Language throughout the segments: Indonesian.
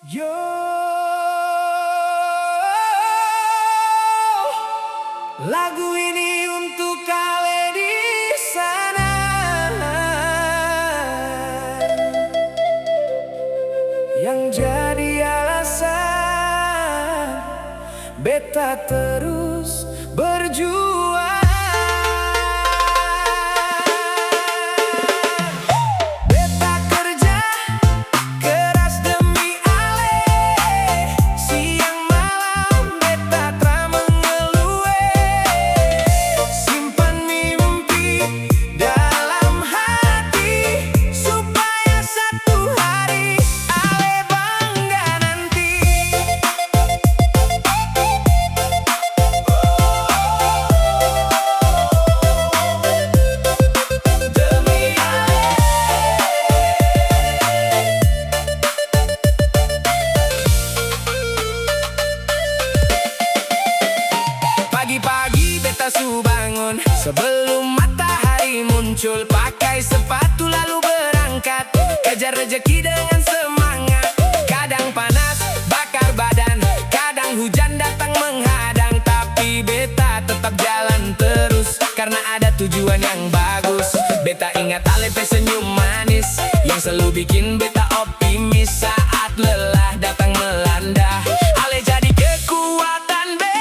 Yo, lagu ini untuk kalian di sana yang jadi alasan beta terus berjuang. Pagi-pagi beta su bangun sebelum matahari muncul, pakai sepatu lalu berangkat, kejar rejeki dengan semangat. Kadang panas bakar badan, kadang hujan datang menghadang, tapi beta tetap jalan terus karena ada tujuan yang bagus. Beta ingat Alepe senyum manis yang selalu bikin beta optimis saat lelah datang melanda. Ale jadi kekuatan beta.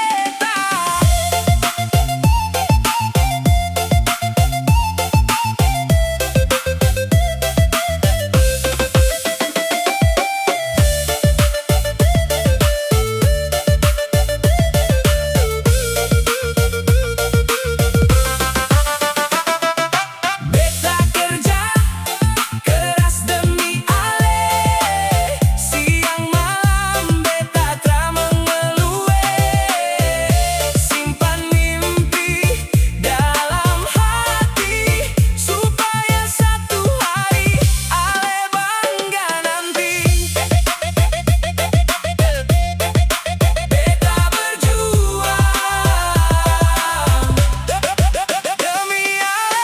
Beta kerja keras demi Ale, siang malam beta tak mengeluh. Simpan mimpi dalam hati supaya satu hari Ale bangga nanti. Beta berjuang demi Ale.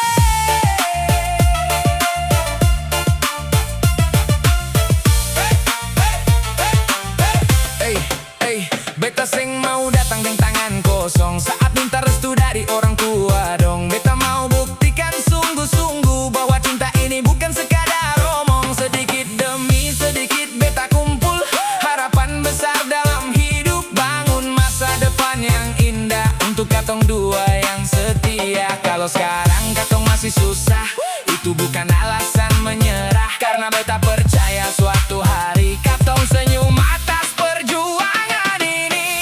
Beta seng mau datang dengan tangan kosong saat minta restu dari orang tua dong. Beta mau buktikan sungguh-sungguh bahwa cinta ini bukan sekadar omong. Sedikit demi sedikit beta kumpul harapan besar dalam hidup, bangun masa depan yang indah untuk katong dua yang setia. Kalau sekarang katong masih susah, itu bukan alasan menyerah, karena beta percaya suatu hari katong senyum atas perjuangan ini.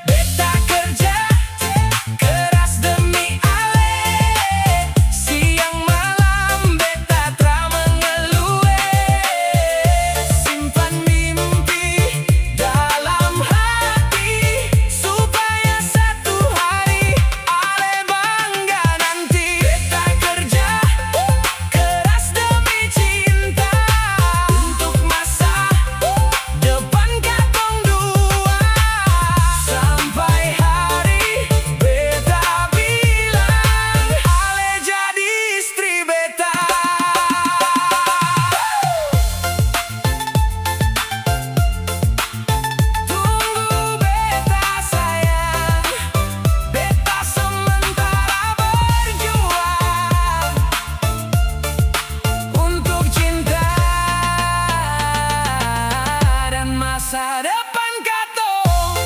Beta kerja keras demi Ale, siang malam beta tak mengeluh. Simpan mimpi dalam hati supaya satu hari Ale bangga nanti. Beta kerja keras demi cinta untuk masa depan katong dua, sampai hari beta bilang Ale jadi istri beta. Tunggu beta sayang, beta sementara berjuang untuk cinta dan masa depan katong.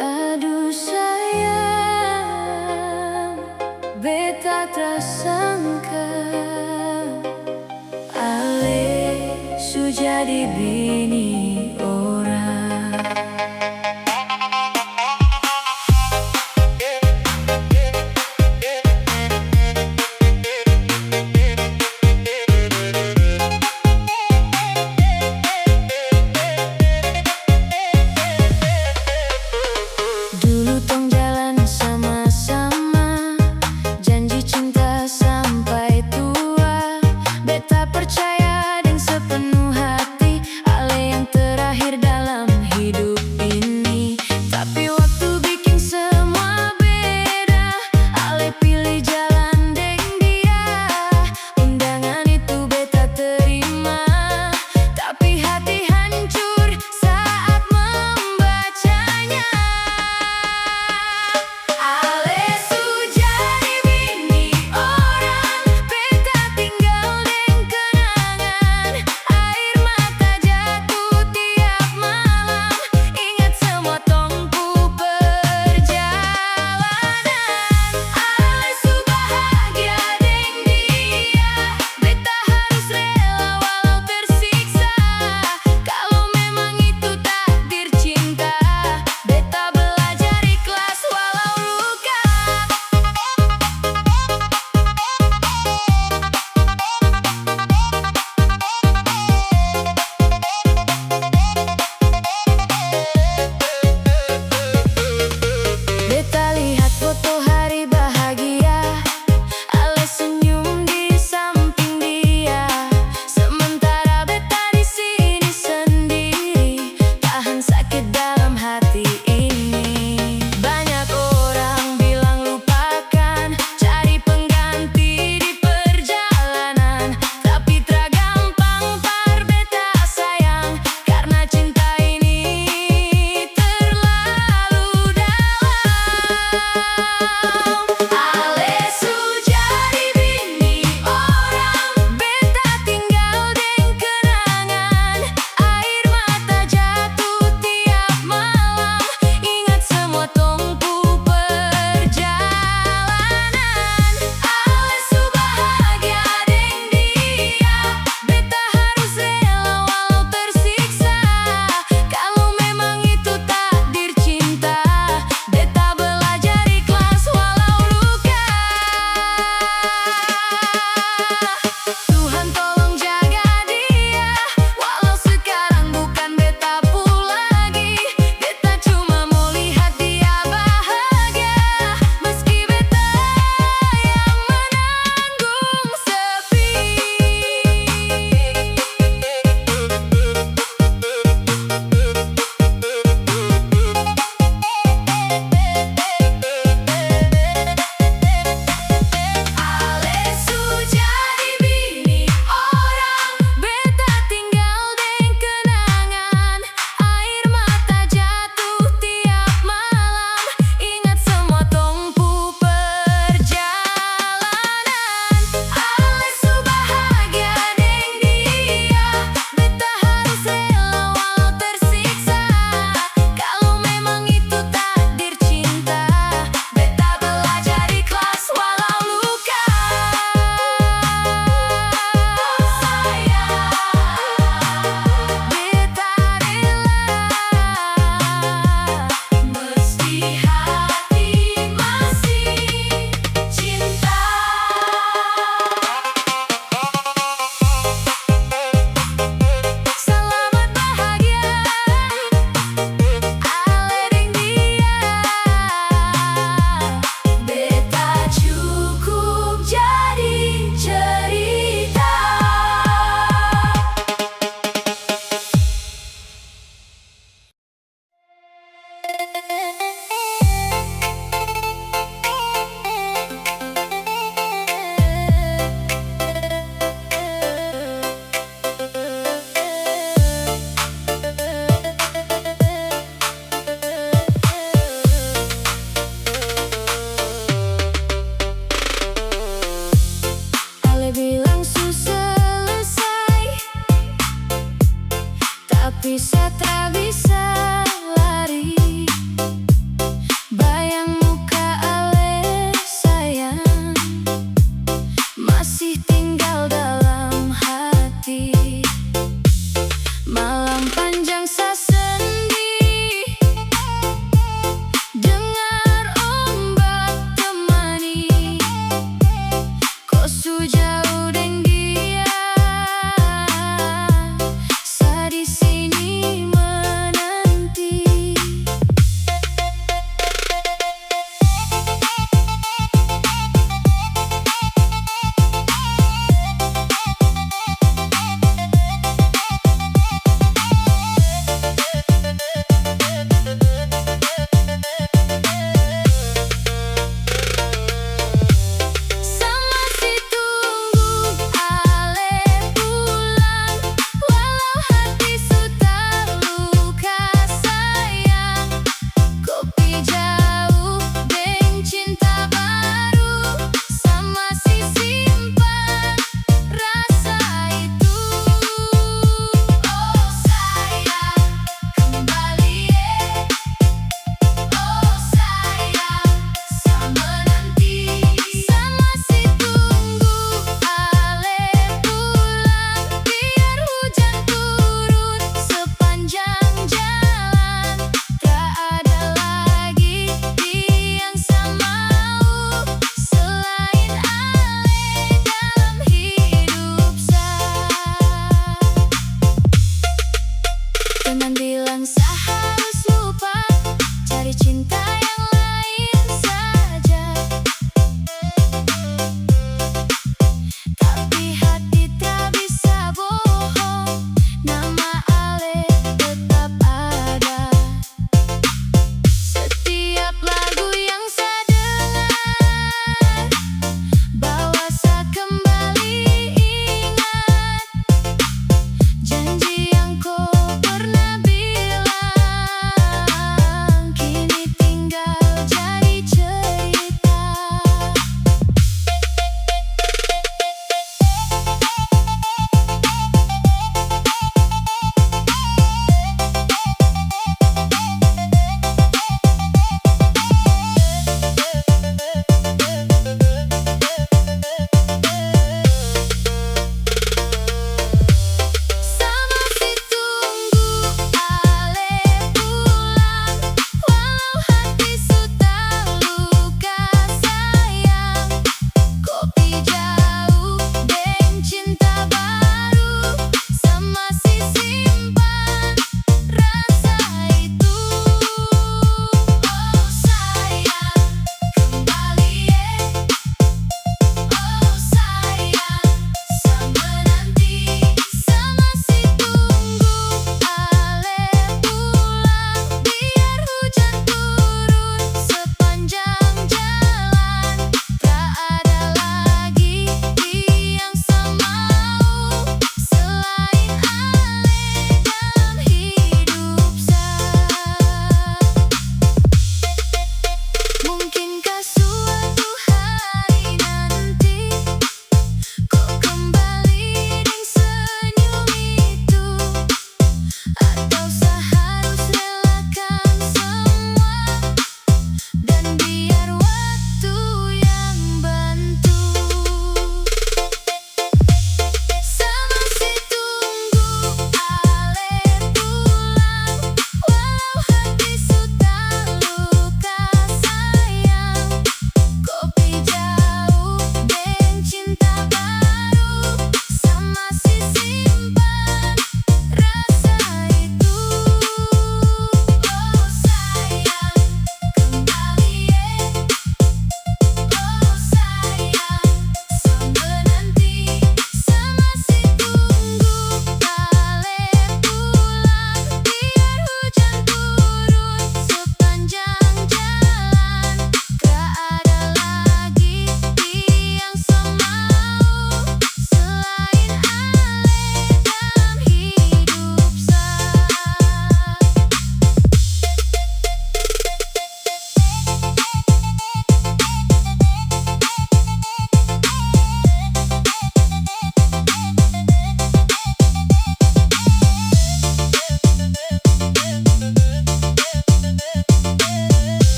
Aduh sayang, beta tak sangka Ale su jadi bini orang.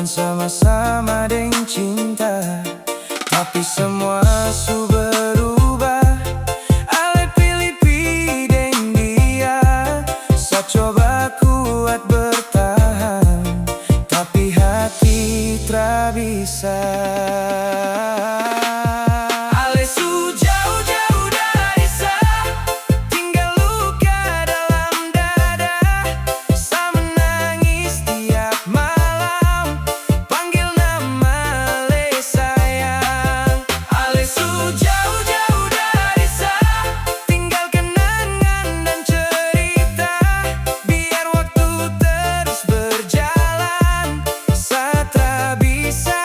jalan sama-sama deng cinta, tapi semua su berubah. Ale pilih deng dia, sa coba kuat bertahan, tapi hati tra bisa. Ale su jauh-jauh dari sa, tinggal luka dalam dada. Sa menangis tiap malam, panggil nama Ale sayang. Ale su jauh-jauh dari sa, tinggal kenangan dan cerita. Biar waktu terus berjalan, sa tak bisa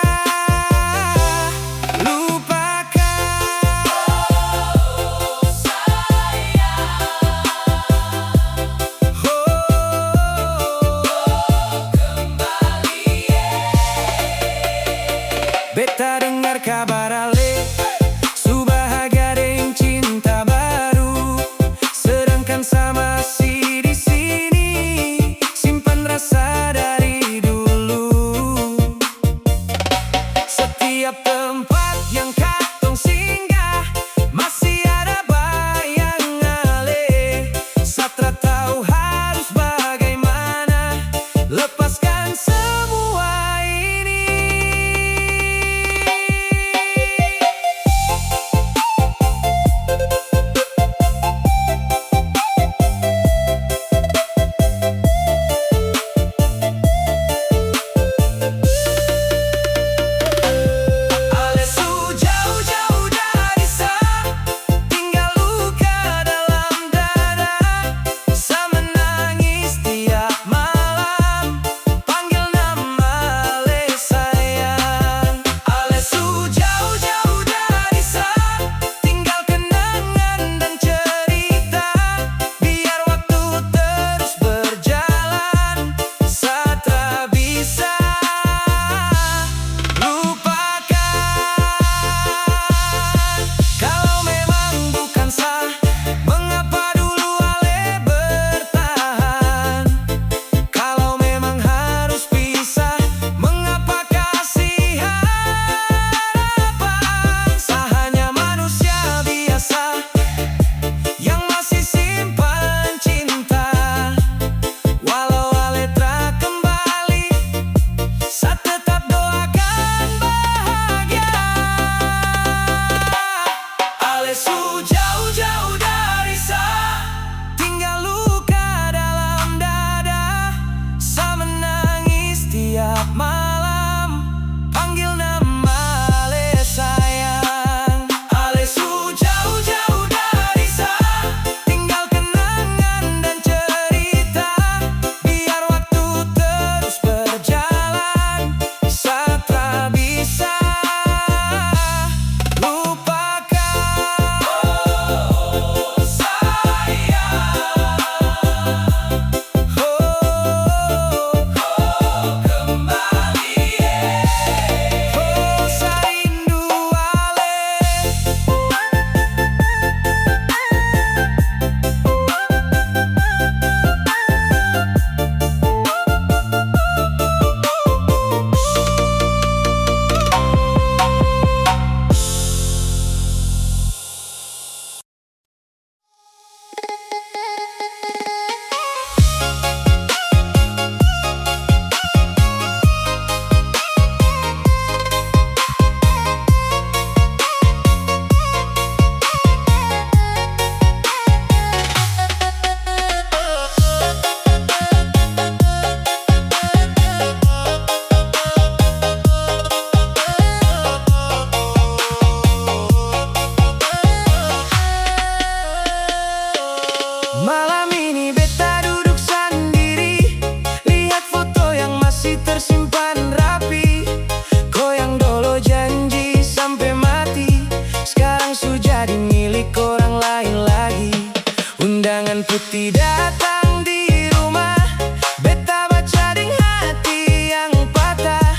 beta dengar kabar Ale su bahagia deng cinta baru, sedangkan sa masih di sini simpan rasa dari dulu. Setiap tempat yang katong singgah masih ada bayang Ale. Sa tra tahu harus bagaimana lepaskan semua ini. Ale su jauh-jauh dari sa, tinggal luka dalam dada. Sa menangis tiap malam, panggil nama Ale sayang. Ale su jauh-jauh dari sa, tinggal kenangan dan cerita. Biar waktu terus berjalan, sa tak bisa lupakan. Kalau memang bukan sa, mengapa dulu Ale bertahan? Kalau memang harus pisah, mengapa kasih harapan? Sa hanya manusia biasa yang masih simpan cinta. Walau Ale tra kembali, sa tetap doakan bahagia. Ale su jauh-jauh dari sa, tinggal luka dalam dada. Sa menangis tiap malam, panggil nama Ale sayang. Ale su jauh-jauh dari sa, tinggal kenangan dan cerita. Biar waktu terus berjalan, sa tak bisa lupakan. Oh sayang, kembali oh sa rindu Ale. Malam ini beta duduk sendiri, lihat foto yang masih tersimpan rapi. Kau yang dulu janji sampai mati, sekarang sudah jadi milik orang lain lagi. Undangan putih datang di rumah, beta baca deng hati yang patah.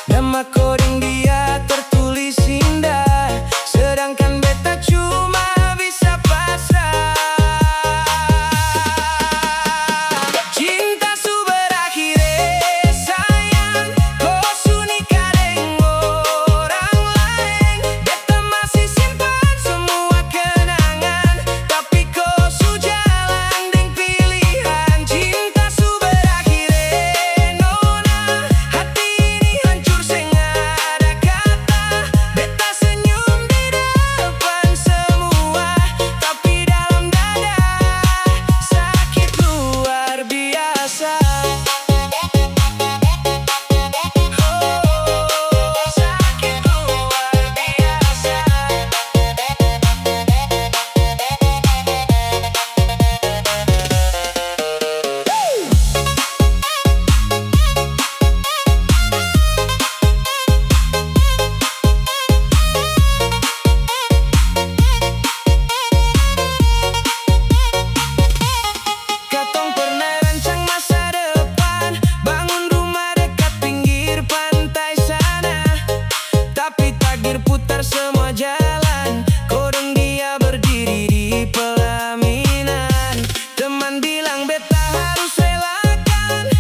Nama koding dia tertulis indah, sedangkan beta cuma bisa pasrah. Cinta su berakhir sayang, kau su bongkar semua jalan. Kodong dia berdiri di pelaminan. Teman bilang beta harus relakan,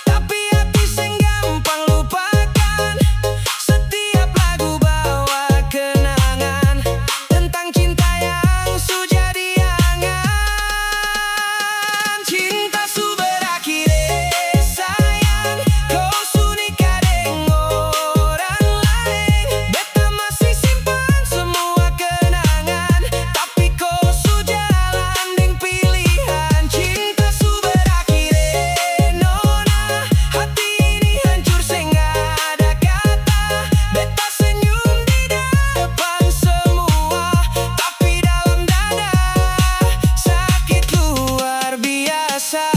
tapi hati seng gampang lupakan. Setiap lagu bawa kenangan tentang cinta yang sudah diangan. Cinta su berakhir sayang, kau su nikah deng orang lain. Beta masih simpan semua kenangan, tapi kau su jalan deng pilihan. Cinta su berakhir nona, hati ini hancur seng ada kata. Beta senyum di depan semua, tapi dalam dada sakit luar biasa.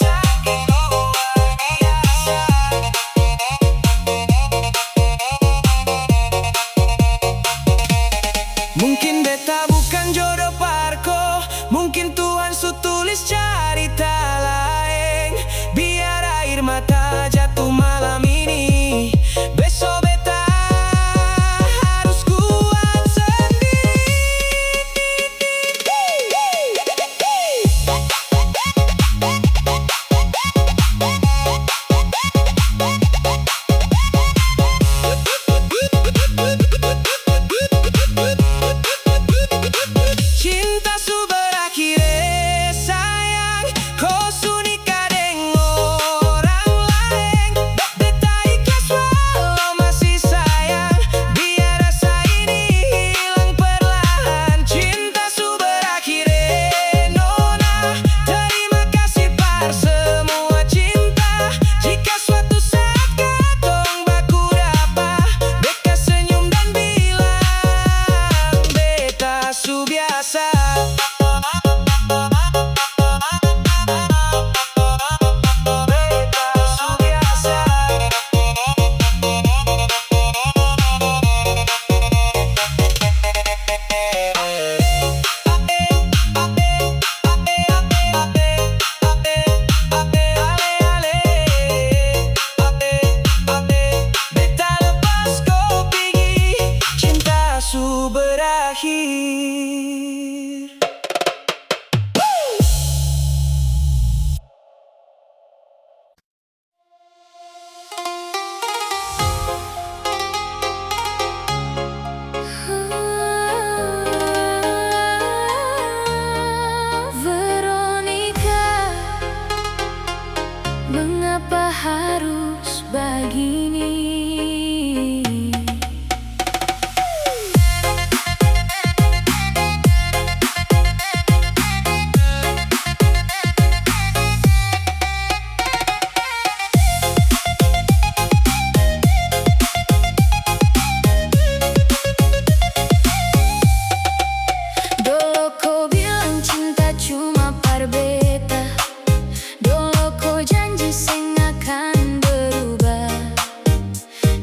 Sakit luar biasa. Mungkin beta bukan jodoh parko, mungkin Tuhan su tulis cerita lain. Biar air mata jatuh malam ini, besok beta harus kuat sendiri. Cinta su berakhir sayang, kau su nikah deng orang lain. Beta ikhlas walau masih sayang, biar rasa ini hilang perlahan. Cinta su berakhir nona, terima kasih par semua cinta. Jika suatu saat katong baku dapa, beta senyum dan bilang beta su biasa. Beta su biasa. Beta lepas kau pergi, cinta su berakhir. Veronica, mengapa harus begini? Dulu kau bilang cinta cuma par beta, dulu kau janji seng akan berubah.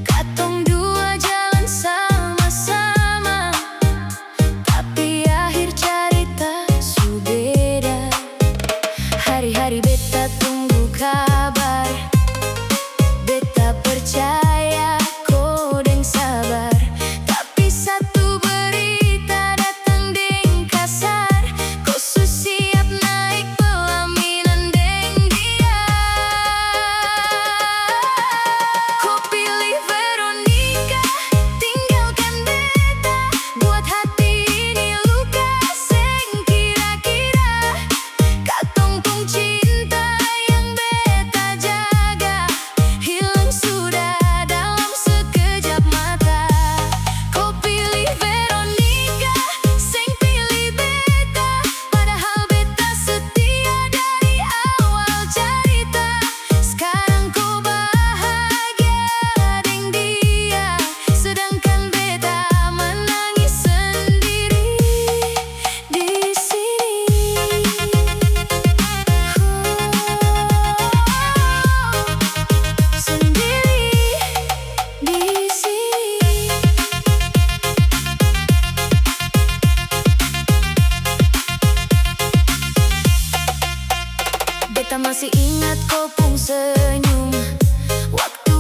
Katong dua jalan sama-sama, tapi akhir cerita su beda. Hari-hari beta tunggu kabar, beta percaya kau deng sabar. Tapi satu berita datang deng kasar, kau su siap naik pelaminan deng dia. Kau pilih Veronica, tinggalkan beta, buat hati ini luka seng kira-kira. Katong pun cinta yang beta jaga, hilang sudah dalam sekejap mata. Kau pilih Veronica, seng pilih beta, padahal beta setia dari awal cerita. Sekarang kau bahagia deng dia, sedangkan beta menangis sendiri di sini. Sendiri di sini. Beta masih ingat kau pun senyum waktu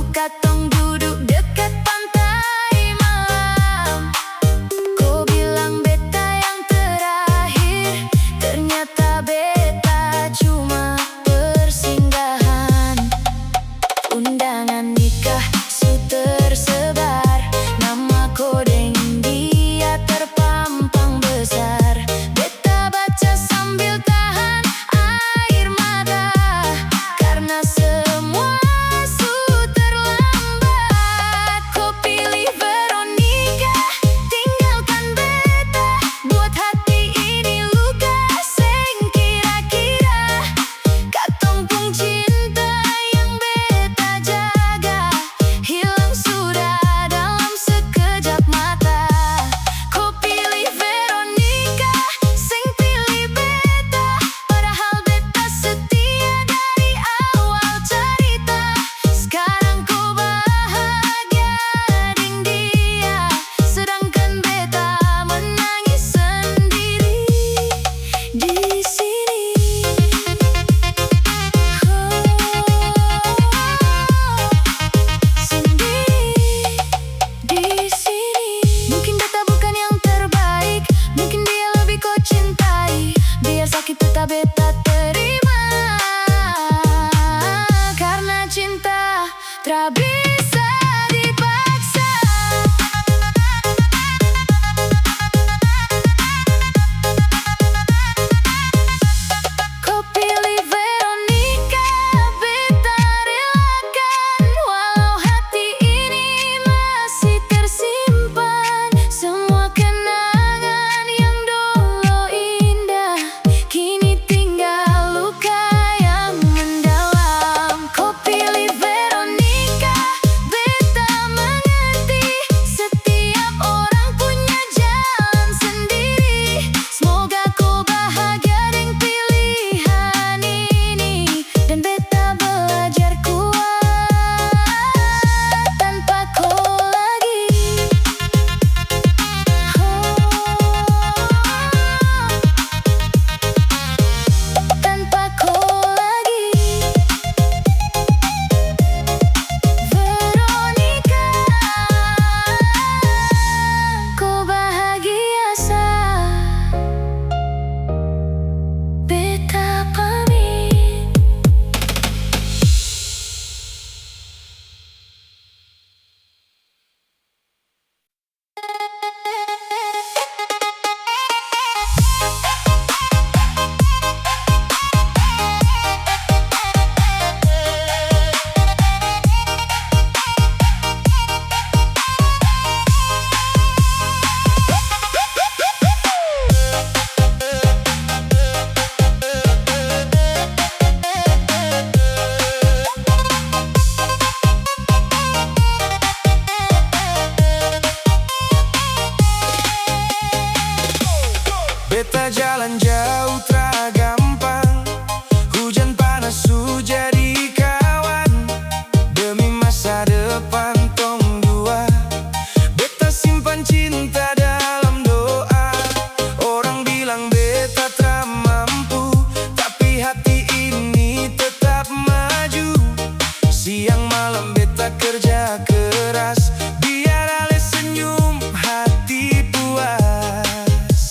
kerja keras, biar ale senyum hati puas.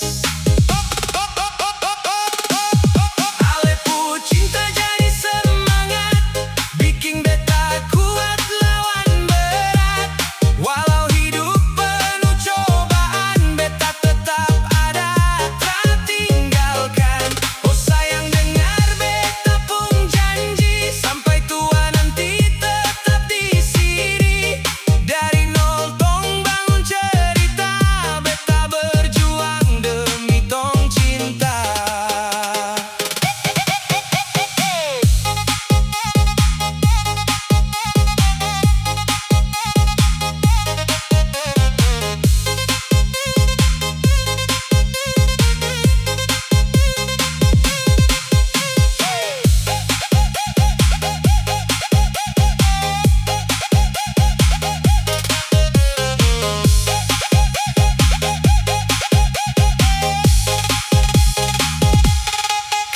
Ale pu cinta jadi semangat, bikin beta kuat lawan berat. Walau hidup penuh cobaan, beta tetap ada, tak tinggalkan. Oh sayang dengar beta pun janji, sampai tua nanti tetap di sini. Dari nol tong bangun cerita, beta berjuang demi tong cinta.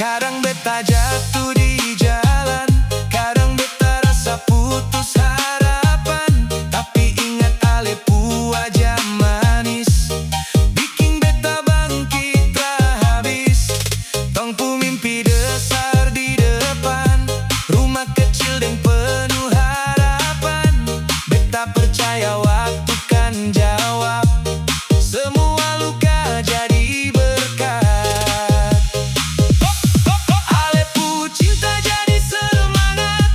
Kadang beta jatuh di jalan, kadang beta rasa putus harapan. Tapi ingat ale pu wajah manis, bikin beta bangkit habis. Tong pu mimpi besar di depan, rumah kecil dan penuh harapan. Beta percaya waktu kan jawab semua luka jadi berkat. Ale pu cinta jadi semangat,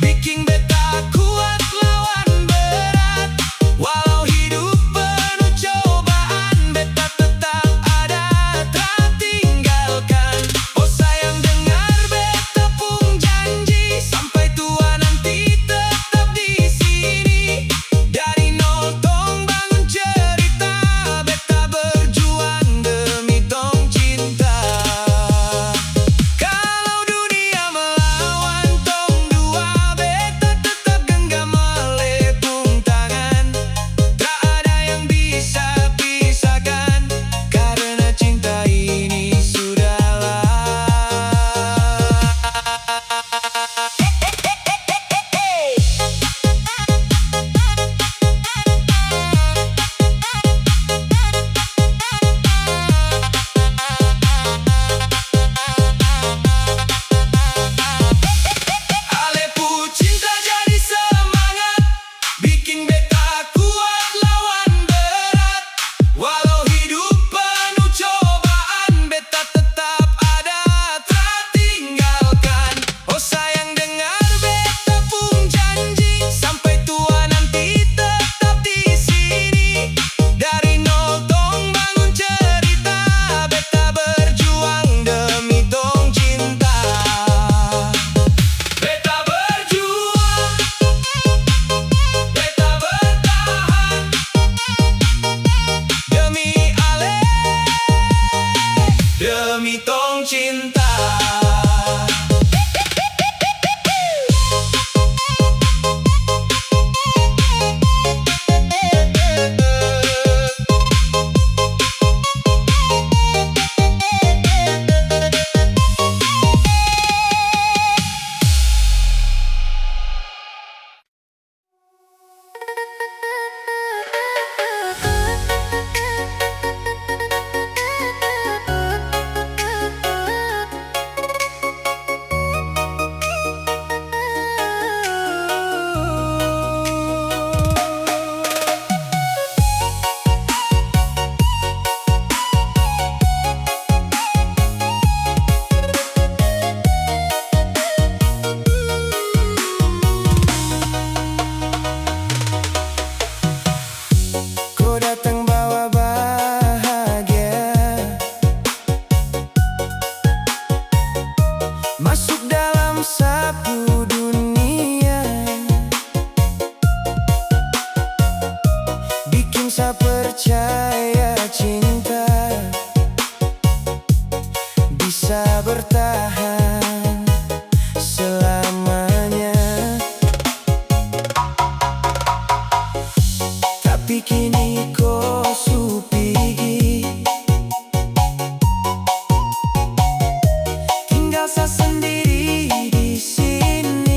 bikin beta kuat lawan berat. Walau hidup penuh cobaan, beta tetap ada, tak tinggalkan. Oh sayang dengar beta pun janji, sampai tua nanti tetap di sini. Dari nol tong bangun cerita, beta berjuang demi tong cinta. Kalau dunia melawan tong dua, beta tetap genggam melepung tangan. Tak ada yang bisa pisahkan, karena cinta ini sudahlah. Ale pu cinta jadi semangat, bikin beta kuat lawan berat. Walau hidup penuh cobaan, beta tetap ada, tak tinggalkan. Oh sayang dengar beta pun janji, sampai tua nanti tetap di sini. Dari nol tong bangun cerita, beta berjuang demi tong cinta. Beta berjuang, beta bertahan demi ale, demi tong cinta. Kau datang bawa bahagia, masuk dalam sapu dunia, bikin saya percaya cinta bisa bertahan selamanya. Tapi kini kau su pergi, tinggal saya sendiri di sini.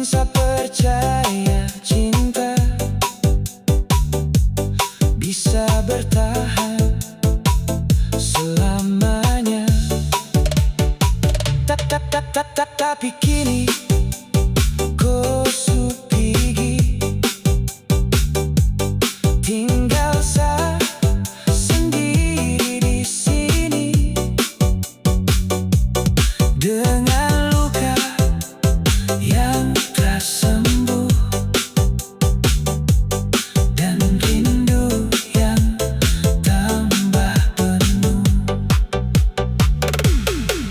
bisa percaya cinta bisa bertahan selamanya. Tapi kini kau supigi tinggal sendiri di sini dengan luka yang tak sembuh dan rindu yang tambah penuh.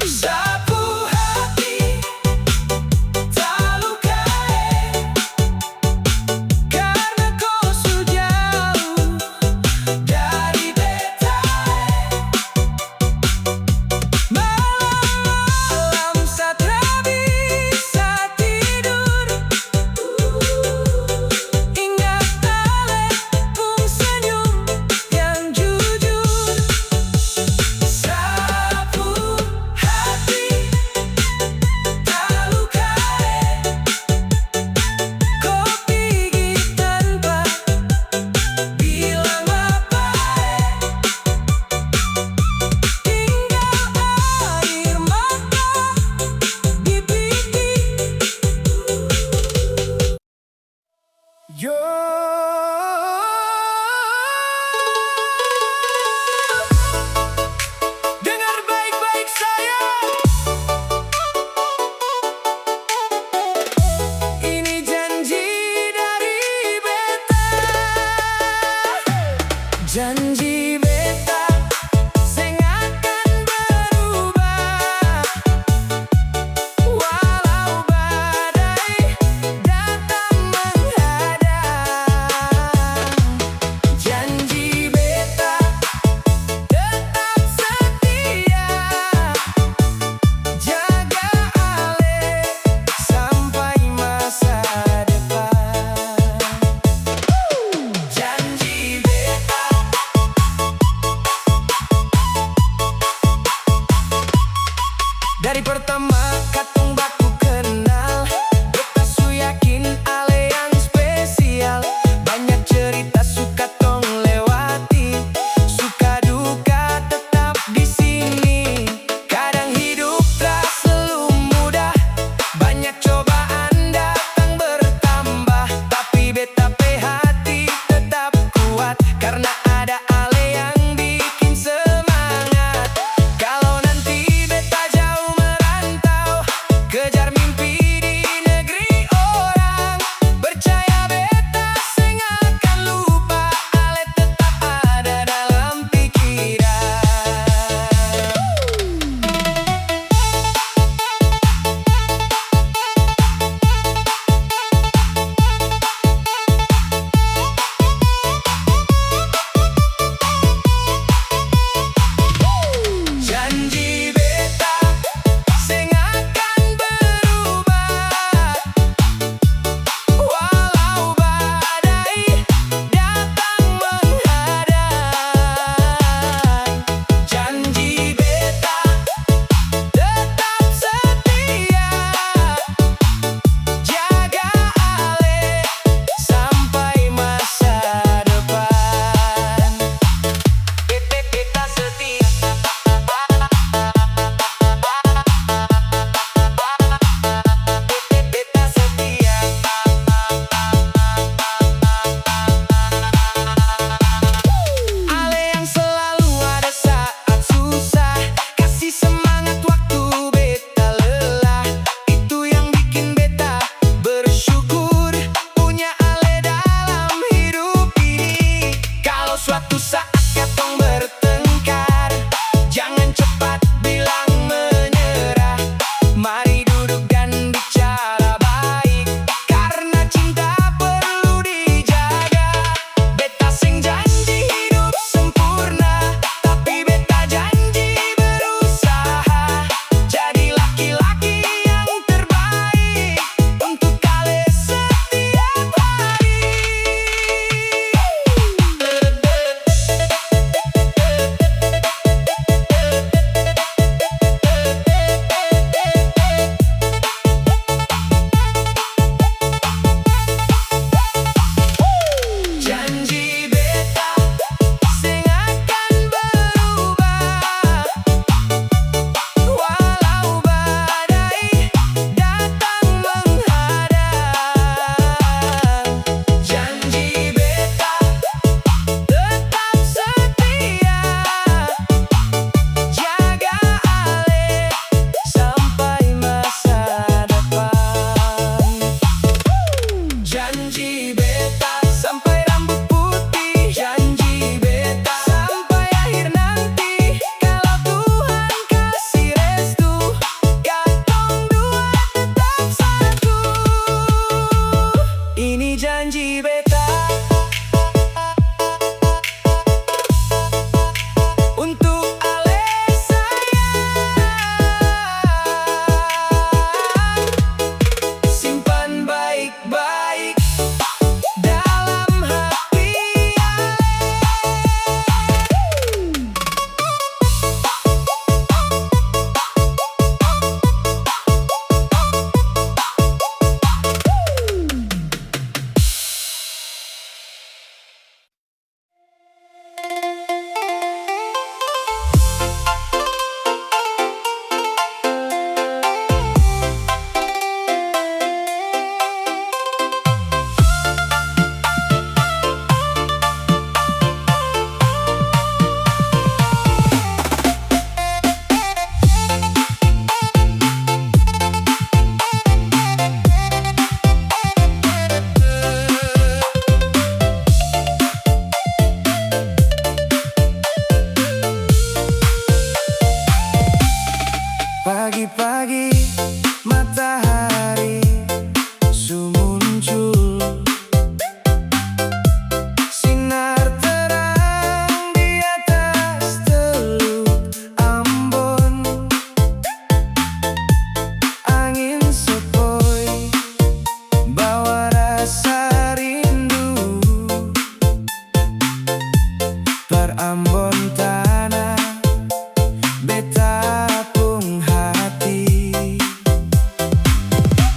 Sapu hati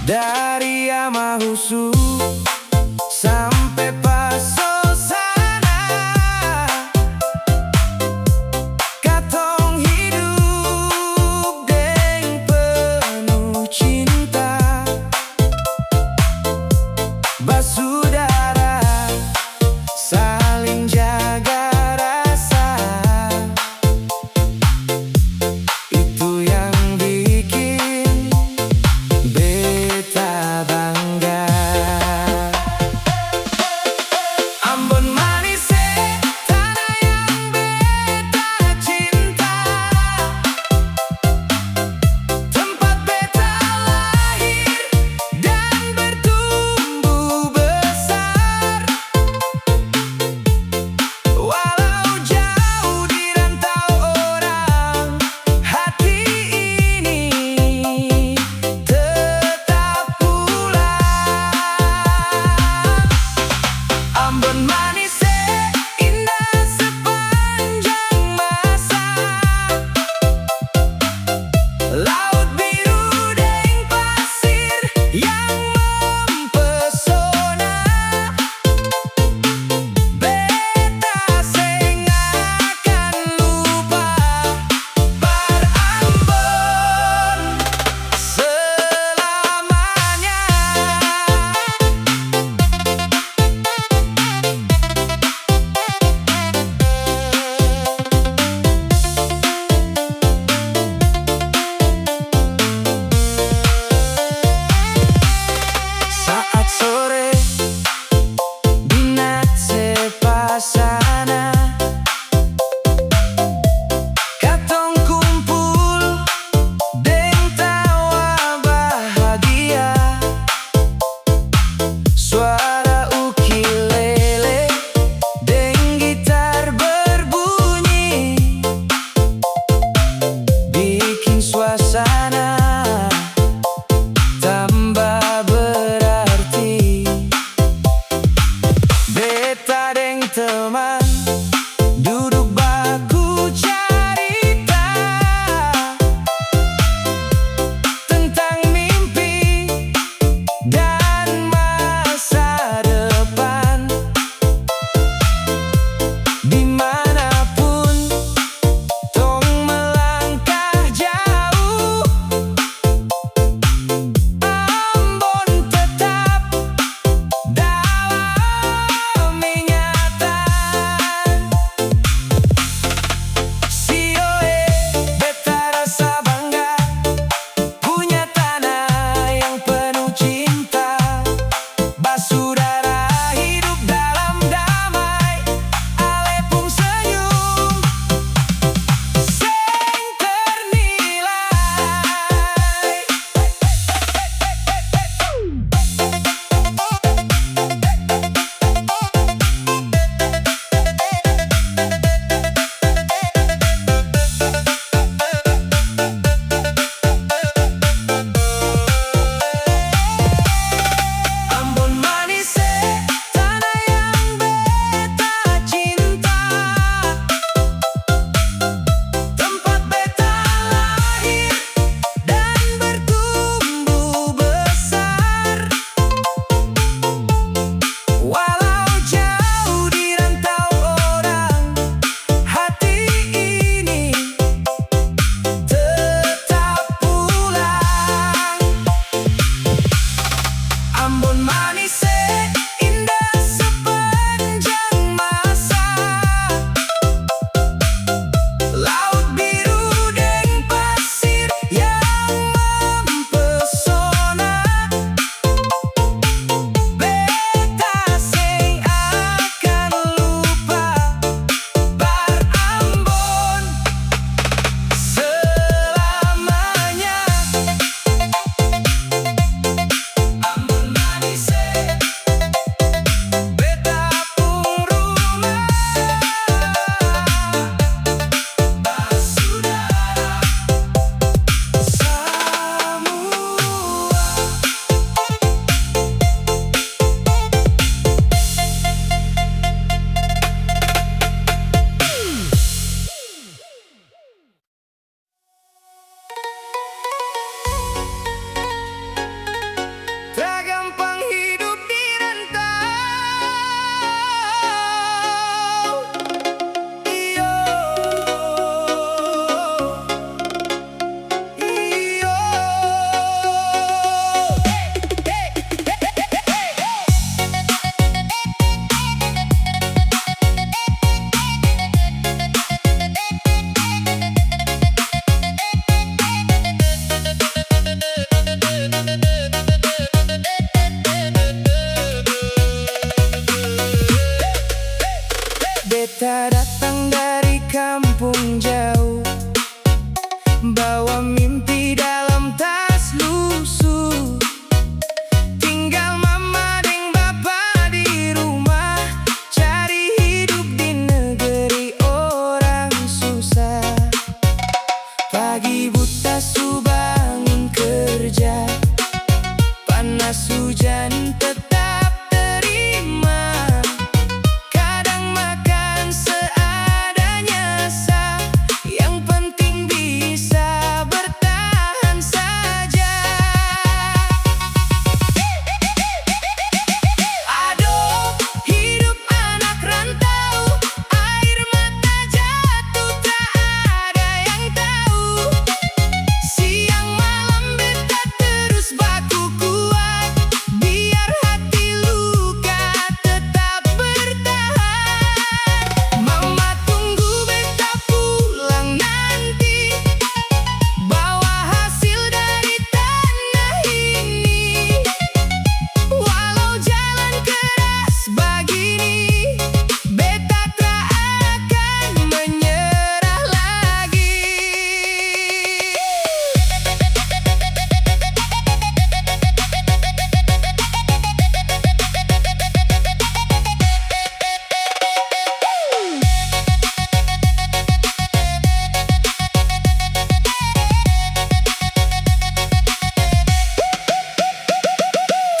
Dari Yamahusu sampai Pasosana, katong hidup deng penuh cinta. Basudara saling jaga rasa, itu yang bikin beta bangga.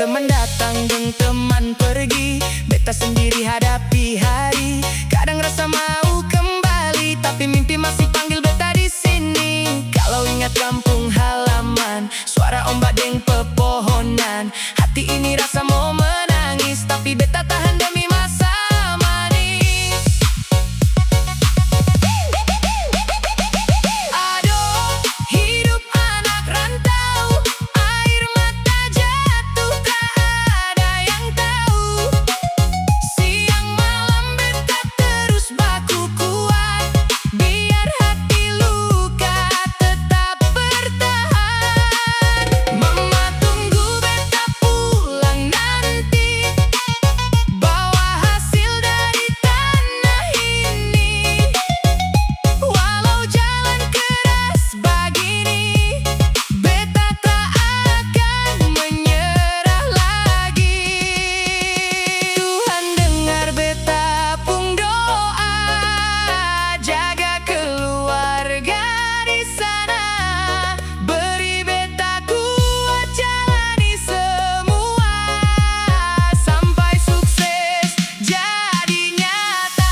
Teman datang dan teman pergi, beta sendiri hadapi hari. Kadang rasa mau kembali, tapi mimpi masih panggil beta di sini. Kalau ingat kampung halaman, suara ombak deng pepohonan, hati ini rasa mau menangis, tapi beta tahan demi masa manis. Aduh, hidup anak rantau, air mata jatuh tak ada yang tahu. Siang malam beta terus baku kuat, biar hati luka tetap bertahan. Mama tunggu beta pulang nanti, bawa hasil dari tanah ini. Walau jalan keras begini, beta tak akan menyerah lagi. Tuhan dengar beta pung doa, jaga keluarga di sana, beri beta kuat jalani semua, sampai sukses jadi nyata.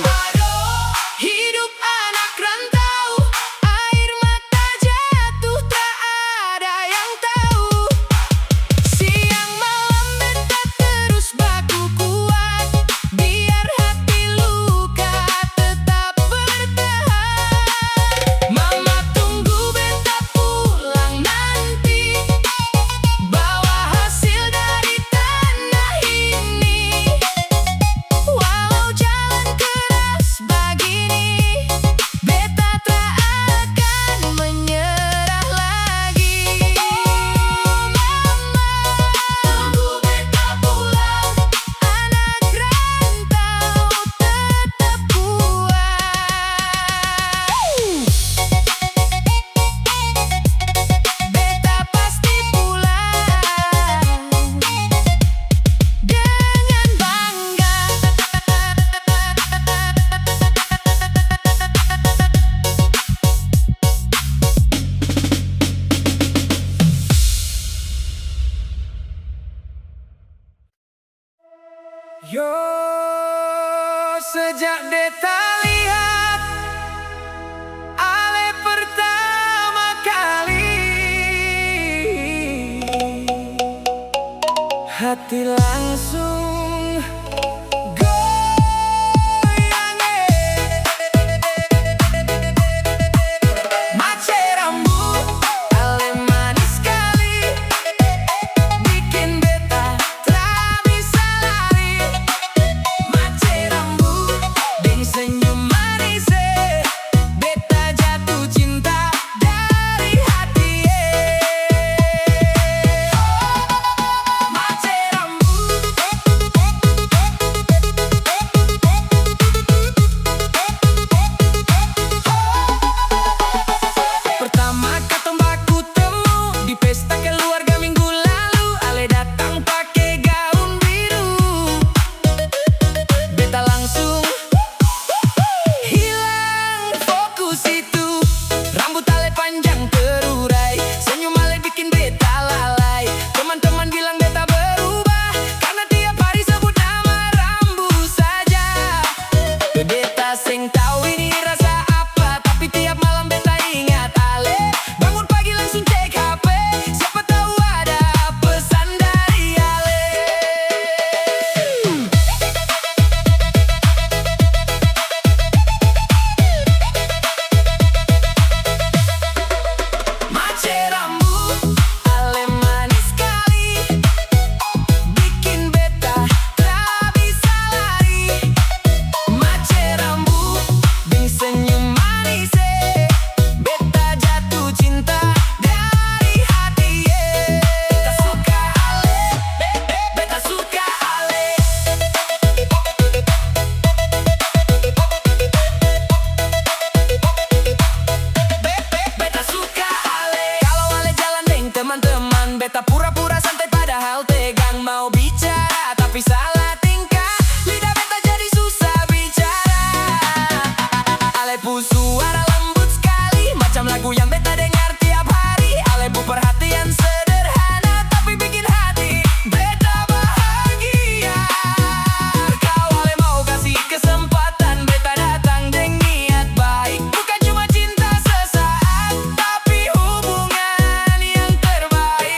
Aduh, hidup anak rantau, air mata jatuh tak ada yang tahu. Siang malam beta terus baku kuat, biar hati luka tetap bertahan. Mama tunggu beta pulang nanti, bawa hasil dari tanah ini. Walau jalan keras begini, beta tak akan menyerah lagi. Mama tunggu beta pulang, anak rantau tetap kuat. Beta pasti pulang dengan bangga. Yo, sejak beta lihat Ale pertama kali, hati langsung goyang. Mace rambut, Ale manis sekali, bikin beta tak bisa lari. Mace rambut, deng senyum manis, beta jatuh cinta dari hati. Mace rambut, beta pura-pura santai padahal tegang. Mau bicara tapi salah tingkah, lidah beta jadi susah bicara. Alepu suara lembut sekali, macam lagu yang beta dengar tiap hari. Alepu perhatian sederhana tapi bikin hati beta bahagia. Kau ale mau kasih kesempatan, beta datang dengan niat baik. Bukan cuma cinta sesaat, tapi hubungan yang terbaik.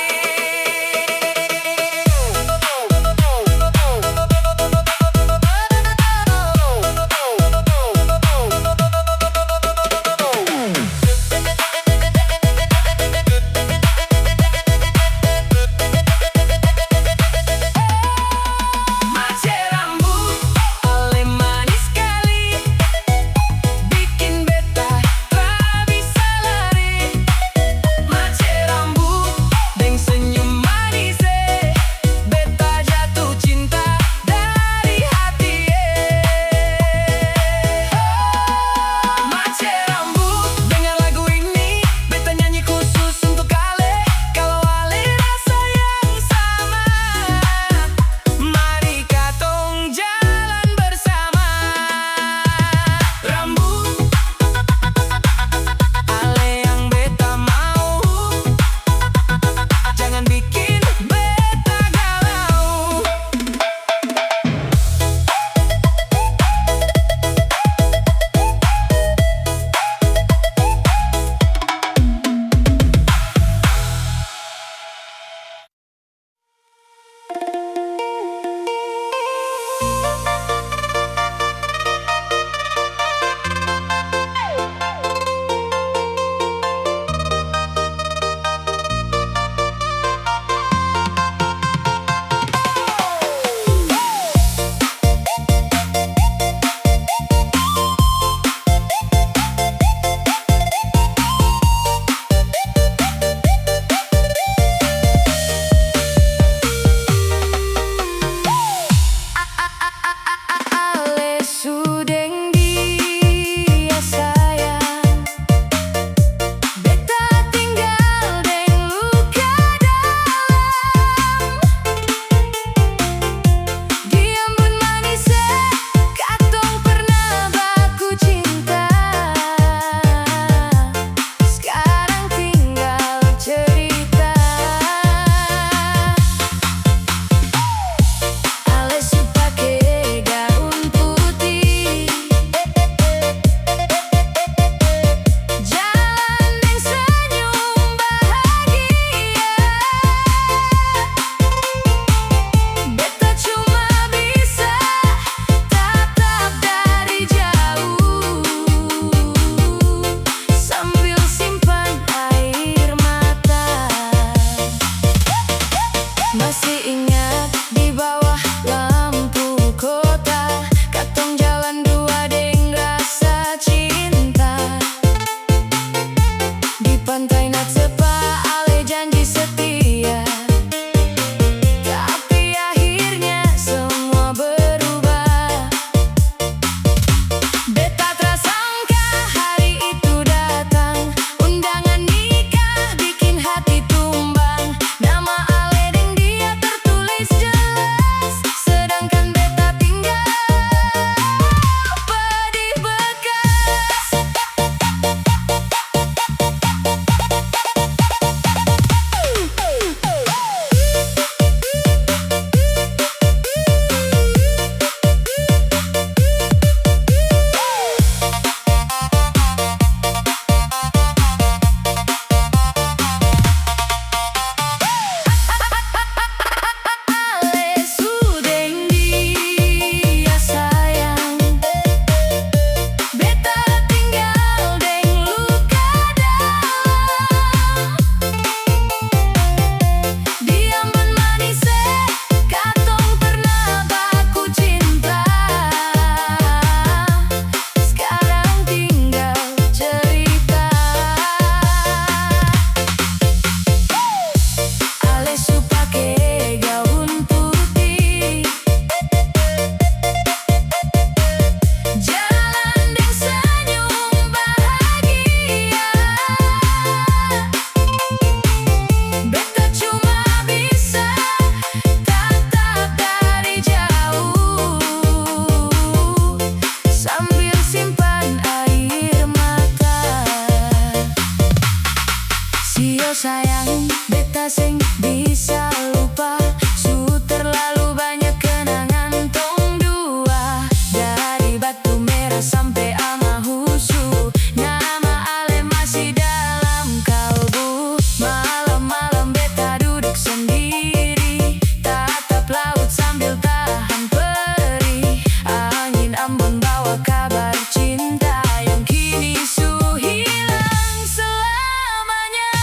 Iyo sayang, beta sing bisa lupa. Su terlalu banyak kenangan tong dua. Dari batu merah sampai ama husu, nama ale masih dalam kalbu. Malam-malam beta duduk sendiri, tatap laut sambil tahan perih. Angin ambon bawa kabar cinta yang kini su hilang selamanya.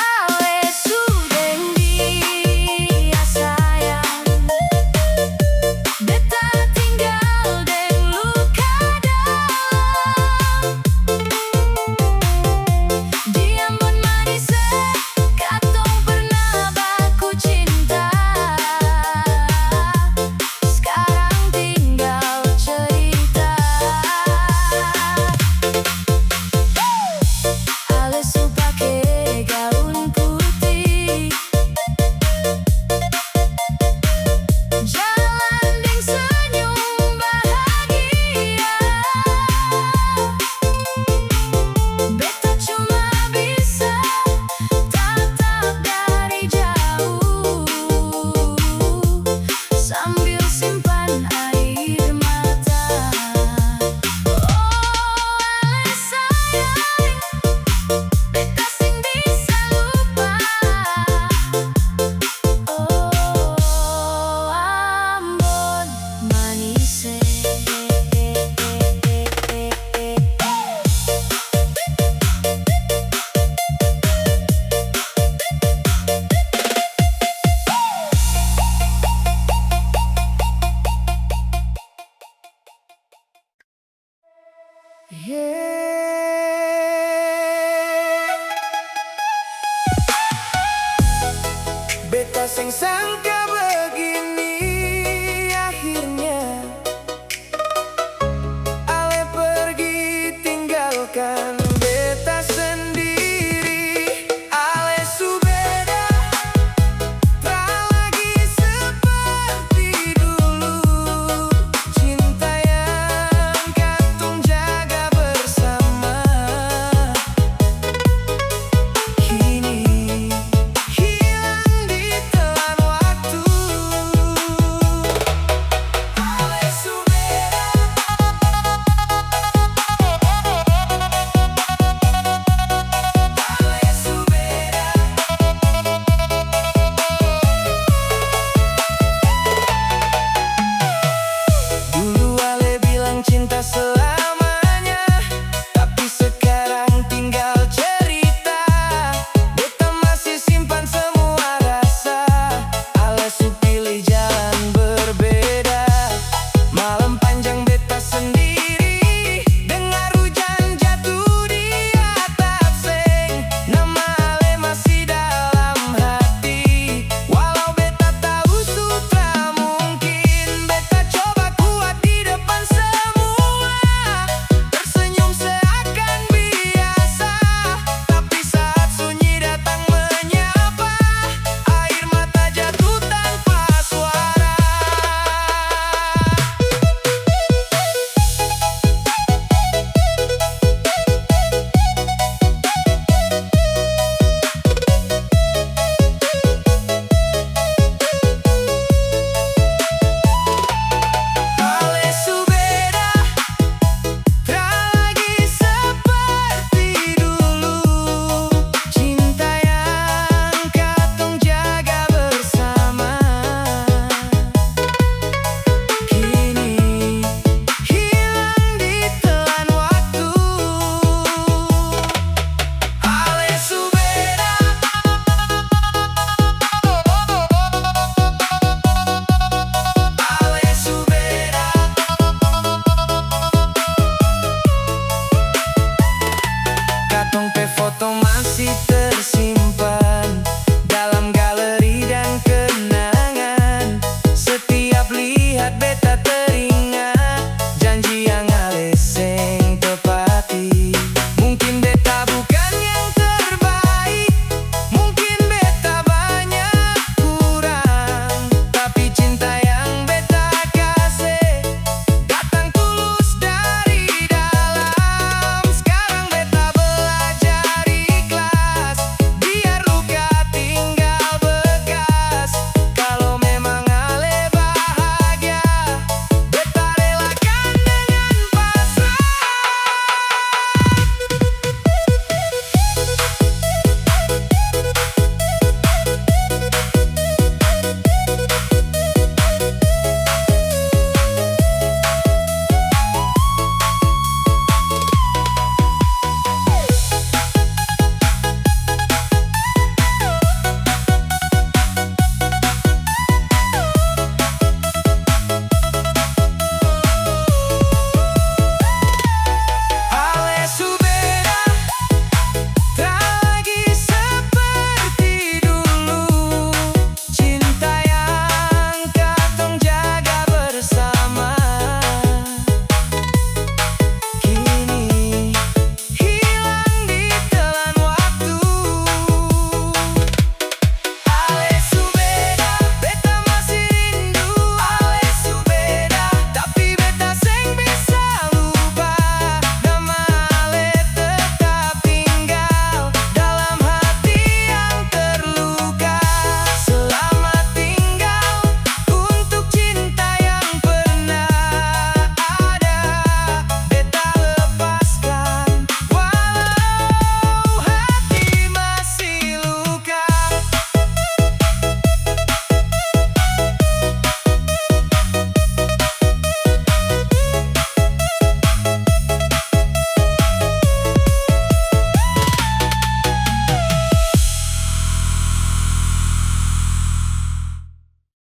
Ale sudeng dia sayang, beta tinggal deng luka dalam. Di ambon manis katong pernah baku cinta. Sekarang tinggal cerita. Ale su pake gaun putih, jalan deng senyum bahagia. Beta cuma bisa tatap dari jauh sambil simpan air mata. Oh ale sayang, beta sing bisa lupa. Oh ambon manis. Beta sing sangka begini akhirnya. Ale pergi tinggalkan beta sendiri. Ale su beda, tak lagi seperti dulu. Cinta yang katong jaga bersama kini hilang ditelan waktu. Ale su beda, ale su beda. Dulu ale bilang cinta selamanya, tapi sekarang tinggal cerita. Beta masih simpan semua rasa. Ale su pilih jalan berbeda. Malam panjang beta sendiri, dengar hujan jatuh di atap seng. Nama ale masih dalam hati. Walau beta tahu sutra mungkin, beta coba kuat di depan semua. Tersenyum seakan biasa, tapi saat sunyi datang menyapa, air mata jatuh tanpa suara. Ale su beda, tak lagi seperti dulu. Cinta yang katong jaga bersama kini hilang ditelan waktu. Ale su beda, ale su beda. Katong pe foto masih